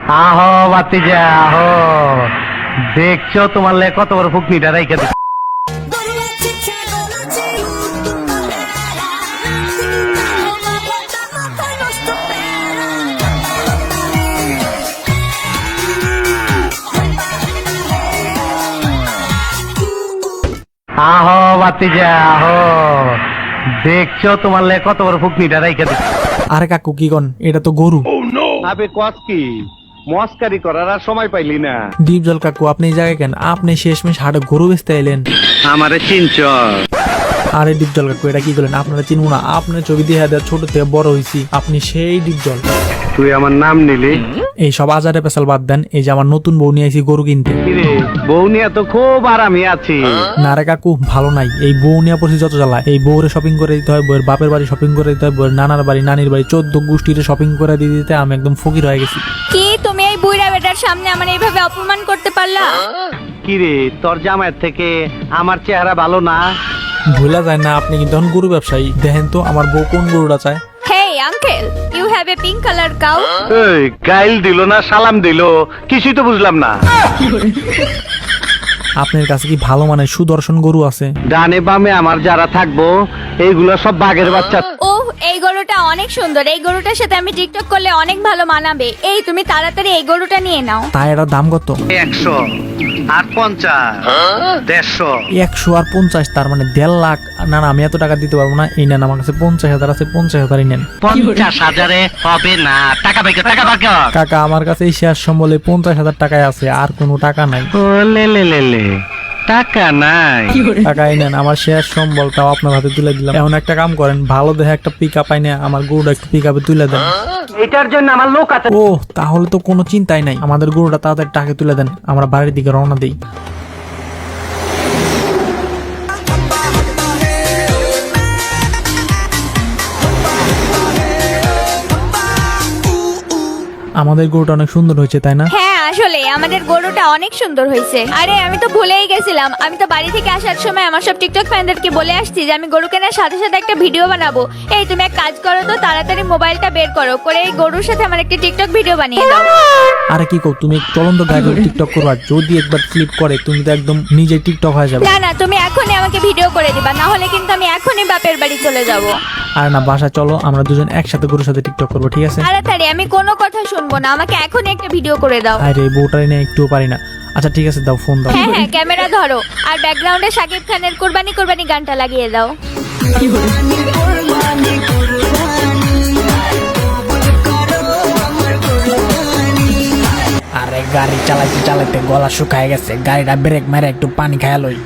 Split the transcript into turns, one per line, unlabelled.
আহো বাতিজা আহো, দেখছো তোমার লে কত বড় ফুকনিটা রাইখা দিচ্ছে। আহো বাতিজা আহো, দেখছো তোমার লে কত বড় ফুকনিটা রাইখা দিচ্ছে।
আরে কাকু কি কন, এটা তো গরু।
আবে কস কি মস্কারি করার আর সময় পাইলি না।
ডিপ জল কাকু, আপনি এই জায়গায় কেন? আপনি শেষমেশ হাটে গরু বেচতে এলেন।
আমারে চিনছ?
আরে ডিপ জল কাকু, এটা কি করলেন? আপনারা চিনবো না? আপনার ছবি দিয়ে দেওয়া ছোট থেকে বড় হয়েছি, আপনি সেই ডিপ জল।
তুই আমার নাম নিলি?
এই সব আজারে পেশাল বাদ দেন, এই যে আমার নতুন বউ নিয়ে আইছি গরু কিনতে।
কিরে বউ নিয়ে তো খুব আরামে আছি।
না রে কাকু, ভালো নাই। এই বউ নিয়ে পড়ছি যত জ্বালা। এই বউরে শপিং করে দিতে হয়, বউয়ের বাপের বাড়ি শপিং করে দিতে হয়, বউয়ের নানার বাড়ি নানির বাড়ি 14 গোষ্ঠীরে শপিং করে দিয়ে দিতে আমি একদম ফকির হয়ে গেছি।
কি তুমি এই বুইড়া বেটার সামনে আমার এইভাবে অপমান করতে পারলা?
কিরে তোর জামাইয়ের থেকে আমার চেহারা ভালো না?
ভুলা যায় না, আপনি কিন্তু এখন গরু ব্যবসায়ী। দেখেন তো আমার বউ কোন গরুটা চায়।
Hey uncle, you have a pink colour cow.
এই গাইল দিল না সালাম দিল, কিছুই তো বুঝলাম না।
আপনার কাছে কি ভালো মানে সুদর্শন গরু আছে?
ডানে বামে আমার যারা থাকবো এইগুলো সব বাঘের বাচ্চা।
ওহ, এই গরুটা অনেক সুন্দর। এই গরুটার সাথে আমি টিকটক করলে অনেক ভালো মানাবে। এই তুমি তাড়াতাড়ি এই গরুটা নিয়ে নাও।
তাই এটার দাম কত?
100 আর 50 150।
100 আর 50, তার মানে 1.5 লাখ। না না, আমি এত টাকা দিতে পারবো না। এই নেন, আমার কাছে 50,000 আছে, 50,000 নেন।
50,000-এ হবে না। টাকা পাইকা টাকা পাইকা।
কাকা, আমার কাছে এই শেয়ার সম্বলে 50,000 টাকায় আছে, আর কোনো টাকা নাই।
ও লে লে লে লে, টাকা নাই?
টাকা এই নেন, আমার শেয়ার সম্বলটাও আপনার হাতে তুলে দিলাম। এখন একটা কাম করেন, ভালো দেখে একটা পিকআপ আইনে আমার গরুটা একটু পিকআপে তুলে দেন।
এটার জন্য আমার লোক আছে।
ও, তাহলে তো কোনো চিন্তাই নাই। আমাদের গরুটা তাড়াতাড়ি টাকা তুলে দেন, আমরা বাড়ির দিকে রওনা দিই। আমাদের গরুটা অনেক সুন্দর হয়েছে, তাই না?
হ্যাঁ, আসলে আমাদের গরুটা অনেক সুন্দর হয়েছে। আরে আমি তো ভুলেই গেছিলাম, আমি তো বাড়ি থেকে আসার সময় আমার সব টিকটক ফ্যানদেরকে বলে আসছি যে আমি গরু কেনার সাথে সাথে একটা ভিডিও বানাবো। এই তুমি এক কাজ করো তো, তাড়াতাড়ি মোবাইলটা বের করো, করে এই গরুর সাথে আমার একটা টিকটক ভিডিও বানিয়ে দাও।
আরে কি কও, তুমি চলন্ত গাড়ি টিকটক করবা, যদি একবার ক্লিপ করে তুমি তো একদম নিজে টিকটক হয়ে যাবে।
না না, তুমি এখনই আমাকে ভিডিও করে দিবা, না হলে কিন্তু আমি এখনই বাপের বাড়ি চলে যাব।
আর না, বাসা চলো, আমরা দুজন একসাথে গরুর সাথে টিকটক করবো, ঠিক আছে?
তাড়াতাড়ি, আমি কোনো কথা শুনবো না, আমাকে এখনই একটা ভিডিও করে দাও।
আরে বউটাই না, একটুও পারি না। আচ্ছা ঠিক আছে, দাও, ফোন দাও।
হ্যাঁ হ্যাঁ, ক্যামেরা ধরো, আর ব্যাকগ্রাউন্ডে শাকিব খানের কুরবানি কুরবানি গানটা লাগিয়ে দাও।
আরে গাড়ি চালাইতে চালাইতে গলা শুকায় গেছে, গাড়িটা ব্রেক মেরে একটু পানি খায় লই।